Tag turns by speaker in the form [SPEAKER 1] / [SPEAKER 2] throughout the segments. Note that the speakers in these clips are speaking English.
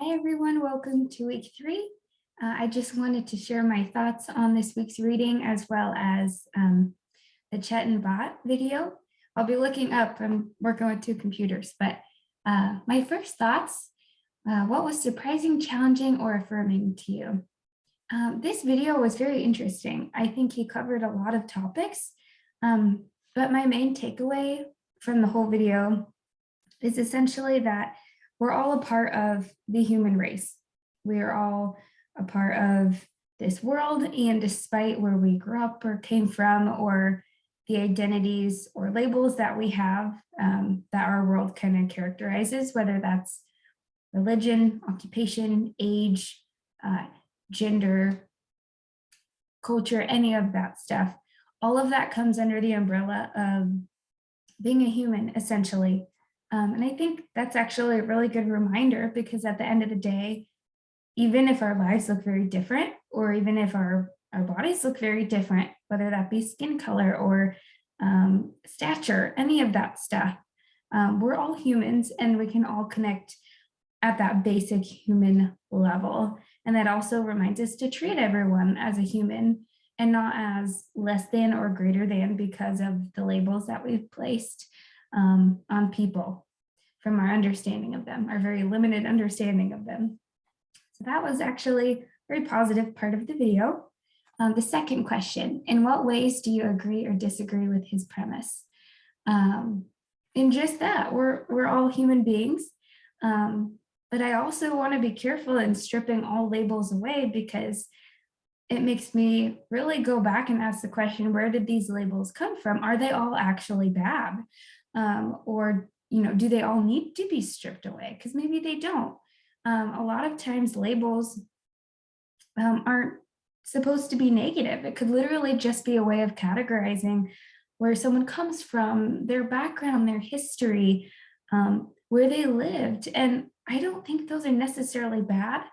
[SPEAKER 1] Hi, everyone. Welcome to week 3. I just wanted to share my thoughts on this week's reading as well as the Chet and Bot video. I'll be looking up, I'm working with 2 computers, but my first thoughts, what was surprising, challenging, or affirming to you? This video was very interesting. I think he covered a lot of topics, but my main takeaway from the whole video is essentially that we're all a part of the human race. We are all a part of this world, and despite where we grew up or came from, or the identities or labels that we have that our world kind of characterizes, whether that's religion, occupation, age, gender, culture, any of that stuff, all of that comes under the umbrella of being a human, essentially. And I think that's actually a really good reminder, because at the end of the day, even if our lives look very different, or even if our bodies look very different, whether that be skin color or stature, any of that stuff, we're all humans and we can all connect at that basic human level. And that also reminds us to treat everyone as a human and not as less than or greater than because of the labels that we've placed on people from our understanding of them, our very limited understanding of them. So that was actually a very positive part of the video. The second question, in what ways do you agree or disagree with his premise? In just that, we're all human beings. But I also want to be careful in stripping all labels away, because it makes me really go back and ask the question, where did these labels come from? Are they all actually bad? Or, do they all need to be stripped away? Because maybe they don't. A lot of times labels aren't supposed to be negative. It could literally just be a way of categorizing where someone comes from, their background, their history, where they lived. And I don't think those are necessarily bad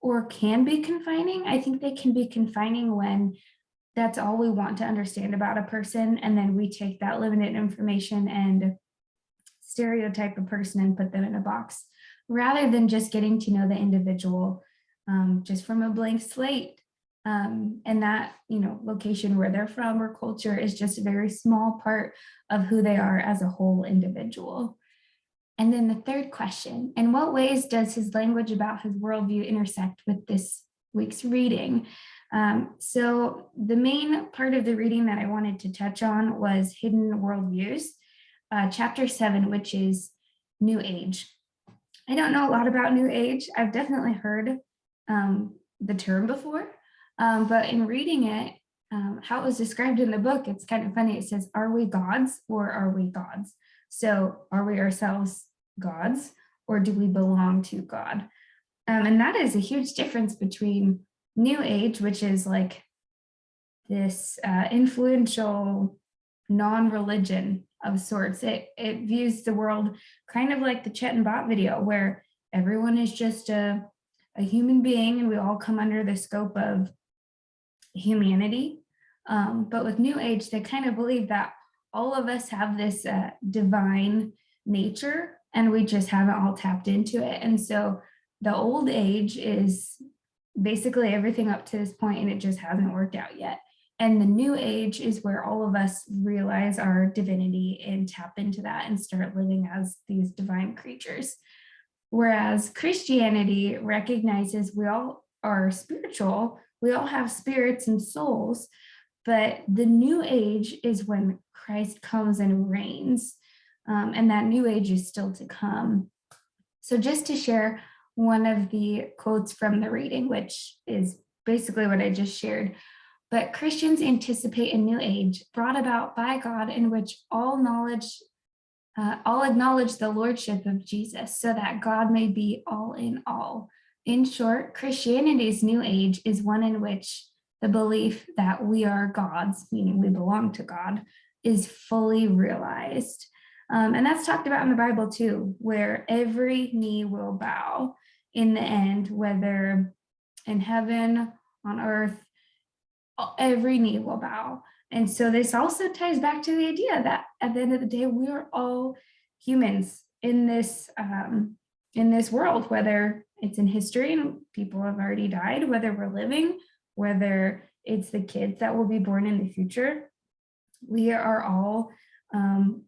[SPEAKER 1] or can be confining. I think they can be confining when that's all we want to understand about a person, and then we take that limited information and stereotype a person and put them in a box, rather than just getting to know the individual just from a blank slate. And that, location where they're from or culture is just a very small part of who they are as a whole individual. And then the third question, in what ways does his language about his worldview intersect with this week's reading? So the main part of the reading that I wanted to touch on was hidden worldviews, chapter 7, which is New Age. I don't know a lot about New Age. I've definitely heard the term before, but in reading it, how it was described in the book, it's kind of funny. It says, are we gods or are we gods? So are we ourselves gods, or do we belong to God? And that is a huge difference between New Age, which is like this influential non-religion of sorts. It views the world kind of like the Chet and Bot video, where everyone is just a human being and we all come under the scope of humanity. But with New Age, they kind of believe that all of us have this divine nature and we just haven't all tapped into it. And so the old age is basically everything up to this point, and it just hasn't worked out yet. And the new age is where all of us realize our divinity and tap into that and start living as these divine creatures. Whereas Christianity recognizes we all are spiritual, we all have spirits and souls, but the new age is when Christ comes and reigns, and that new age is still to come. So just to share one of the quotes from the reading, which is basically what I just shared, but Christians anticipate a new age brought about by God in which all acknowledge the lordship of Jesus, so that God may be all in all. In short, Christianity's new age is one in which the belief that we are gods, meaning we belong to God, is fully realized. And that's talked about in the Bible too, where every knee will bow in the end, whether in heaven, on earth, every knee will bow. And so this also ties back to the idea that at the end of the day, we are all humans in this in this world, whether it's in history and people have already died, whether we're living, whether it's the kids that will be born in the future. We are all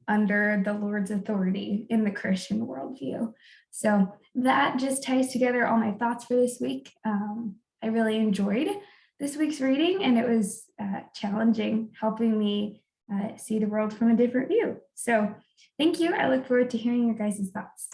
[SPEAKER 1] under the Lord's authority in the Christian worldview. So that just ties together all my thoughts for this week. I really enjoyed this week's reading, and it was challenging, helping me see the world from a different view. So thank you. I look forward to hearing your guys' thoughts.